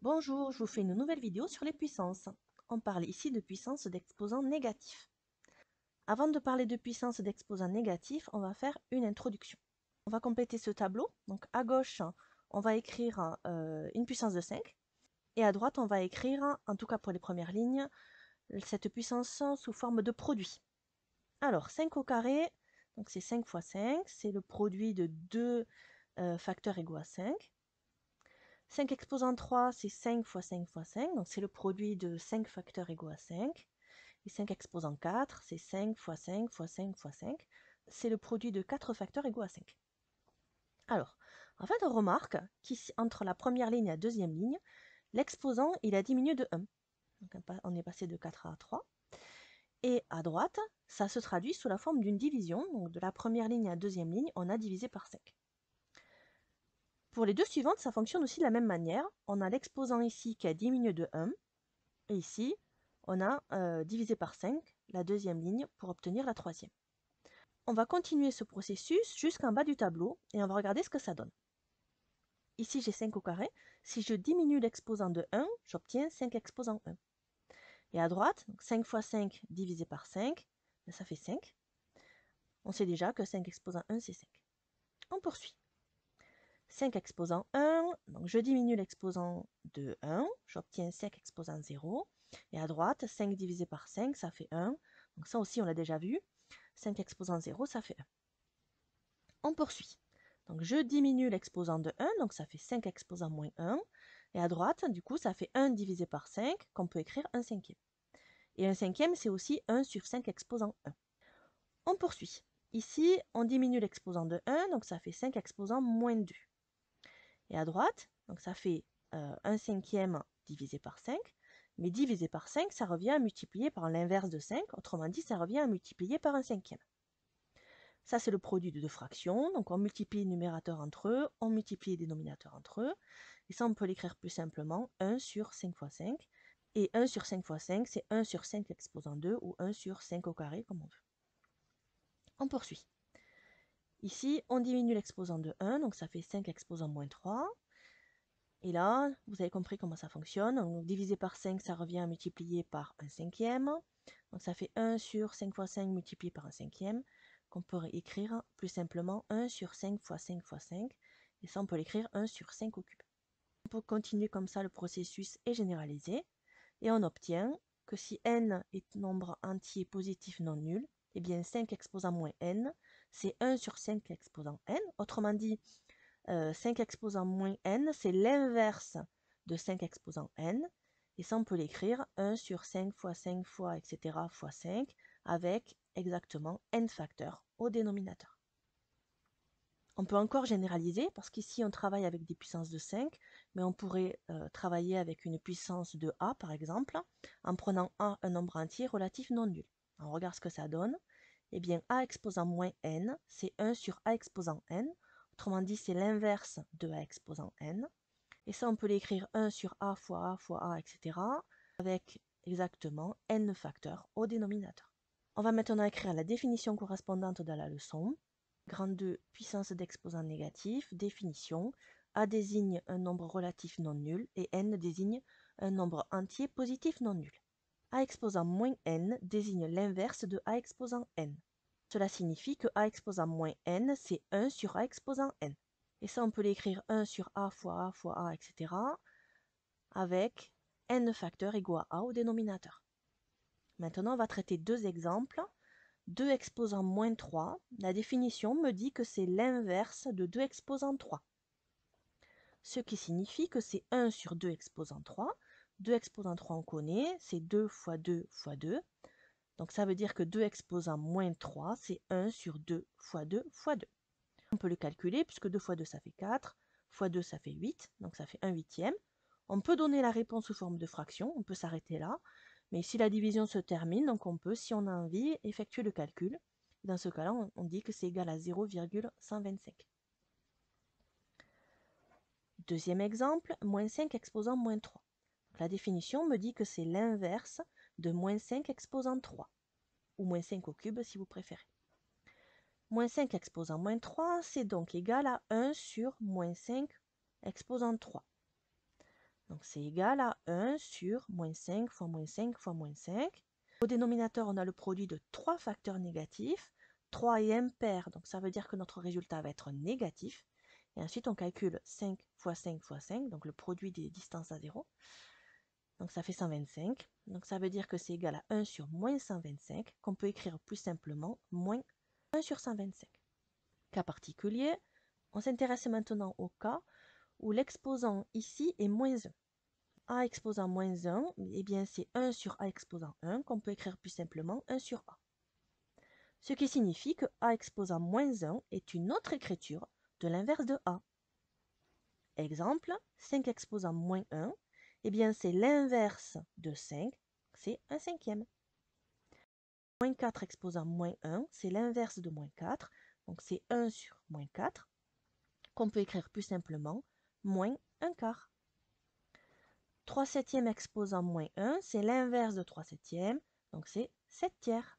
Bonjour, je vous fais une nouvelle vidéo sur les puissances. On parle ici de puissance d'exposants négatifs. Avant de parler de puissance d'exposants négatifs, on va faire une introduction. On va compléter ce tableau. Donc à gauche, on va écrire une puissance de 5. Et à droite, on va écrire, en tout cas pour les premières lignes, cette puissance sous forme de produit. Alors 5 au carré, donc c'est 5 fois 5, c'est le produit de deux facteurs égaux à 5. 5 exposant 3, c'est 5 fois 5 fois 5, donc c'est le produit de 5 facteurs égaux à 5. Et 5 exposant 4, c'est 5 fois 5 fois 5 fois 5, c'est le produit de 4 facteurs égaux à 5. Alors, en fait, on remarque qu'ici, entre la première ligne et la deuxième ligne, l'exposant, il a diminué de 1. Donc, on est passé de 4 à 3. Et à droite, ça se traduit sous la forme d'une division. Donc, de la première ligne à la deuxième ligne, on a divisé par 5. Pour les deux suivantes, ça fonctionne aussi de la même manière. On a l'exposant ici qui a diminué de 1. Et ici, on a divisé par 5 la deuxième ligne pour obtenir la troisième. On va continuer ce processus jusqu'en bas du tableau et on va regarder ce que ça donne. Ici, j'ai 5 au carré. Si je diminue l'exposant de 1, j'obtiens 5 exposant 1. Et à droite, donc 5 fois 5 divisé par 5, ça fait 5. On sait déjà que 5 exposant 1, c'est 5. On poursuit. 5 exposant 1, donc je diminue l'exposant de 1, j'obtiens 5 exposant 0. Et à droite, 5 divisé par 5, ça fait 1. Donc ça aussi, on l'a déjà vu. 5 exposant 0, ça fait 1. On poursuit. Donc je diminue l'exposant de 1, donc ça fait 5 exposant moins 1. Et à droite, du coup, ça fait 1 divisé par 5, qu'on peut écrire 1 cinquième. Et 1 cinquième, c'est aussi 1 sur 5 exposant 1. On poursuit. Ici, on diminue l'exposant de 1, donc ça fait 5 exposant moins 2. Et à droite, donc ça fait 1 cinquième divisé par 5. Mais divisé par 5, ça revient à multiplier par l'inverse de 5. Autrement dit, ça revient à multiplier par 1 cinquième. Ça, c'est le produit de deux fractions. Donc, on multiplie les numérateurs entre eux, on multiplie les dénominateurs entre eux. Et ça, on peut l'écrire plus simplement 1 sur 5 fois 5. Et 1 sur 5 fois 5, c'est 1 sur 5 exposant 2 ou 1 sur 5 au carré, comme on veut. On poursuit. Ici, on diminue l'exposant de 1, donc ça fait 5 exposant moins 3. Et là, vous avez compris comment ça fonctionne. Donc, divisé par 5, ça revient à multiplier par 1 cinquième. Donc ça fait 1 sur 5 fois 5 multiplié par 1 cinquième, qu'on pourrait écrire plus simplement 1 sur 5 fois 5 fois 5. Et ça, on peut l'écrire 1 sur 5 au cube. On peut continuer comme ça, le processus est généralisé. Et on obtient que si n est nombre entier positif non nul, eh bien 5 exposant moins n, c'est 1 sur 5 exposant n. Autrement dit, 5 exposant moins n, c'est l'inverse de 5 exposant n. Et ça, on peut l'écrire 1 sur 5 fois 5 fois, etc. fois 5, avec exactement n facteurs au dénominateur. On peut encore généraliser, parce qu'ici, on travaille avec des puissances de 5, mais on pourrait travailler avec une puissance de a, par exemple, en prenant a un nombre entier relatif non nul. On regarde ce que ça donne. Eh bien, a exposant moins n, c'est 1 sur a exposant n. Autrement dit, c'est l'inverse de a exposant n. Et ça, on peut l'écrire 1 sur a fois a, etc. avec exactement n facteurs au dénominateur. On va maintenant écrire la définition correspondante de la leçon. Grand 2, puissance d'exposant négatif, définition. A désigne un nombre relatif non nul et n désigne un nombre entier positif non nul. A exposant moins n désigne l'inverse de a exposant n. Cela signifie que a exposant moins n, c'est 1 sur a exposant n. Et ça, on peut l'écrire 1 sur a fois a, etc. avec n facteurs égaux à a au dénominateur. Maintenant, on va traiter deux exemples. 2 exposant moins 3, la définition me dit que c'est l'inverse de 2 exposant 3. Ce qui signifie que c'est 1 sur 2 exposant 3. 2 exposant 3, on connaît, c'est 2 fois 2 fois 2. Donc ça veut dire que 2 exposant moins 3, c'est 1 sur 2 fois 2 fois 2. On peut le calculer, puisque 2 fois 2, ça fait 4, fois 2, ça fait 8, donc ça fait 1 huitième. On peut donner la réponse sous forme de fraction, on peut s'arrêter là. Mais si la division se termine, donc on peut, si on a envie, effectuer le calcul. Dans ce cas-là, on dit que c'est égal à 0,125. Deuxième exemple, moins 5 exposant moins 3. La définition me dit que c'est l'inverse de moins 5 exposant 3, ou moins 5 au cube si vous préférez. Moins 5 exposant moins 3, c'est donc égal à 1 sur moins 5 exposant 3. Donc c'est égal à 1 sur moins 5 fois moins 5 fois moins 5. Au dénominateur, on a le produit de 3 facteurs négatifs, 3 est impair, donc ça veut dire que notre résultat va être négatif. Et ensuite, on calcule 5 fois 5 fois 5, donc le produit des distances à 0. Donc ça fait 125. Donc ça veut dire que c'est égal à 1 sur moins 125, qu'on peut écrire plus simplement moins 1 sur 125. Cas particulier, on s'intéresse maintenant au cas où l'exposant ici est moins 1. A exposant moins 1, eh bien c'est 1 sur A exposant 1, qu'on peut écrire plus simplement 1 sur A. Ce qui signifie que A exposant moins 1 est une autre écriture de l'inverse de A. Exemple, 5 exposant moins 1, eh bien c'est l'inverse de 5, c'est un cinquième. Moins 4 exposant moins 1, c'est l'inverse de moins 4, donc c'est 1 sur moins 4, qu'on peut écrire plus simplement moins 1 quart. 3 septièmes exposant moins 1, c'est l'inverse de 3 septièmes, donc c'est 7 tiers.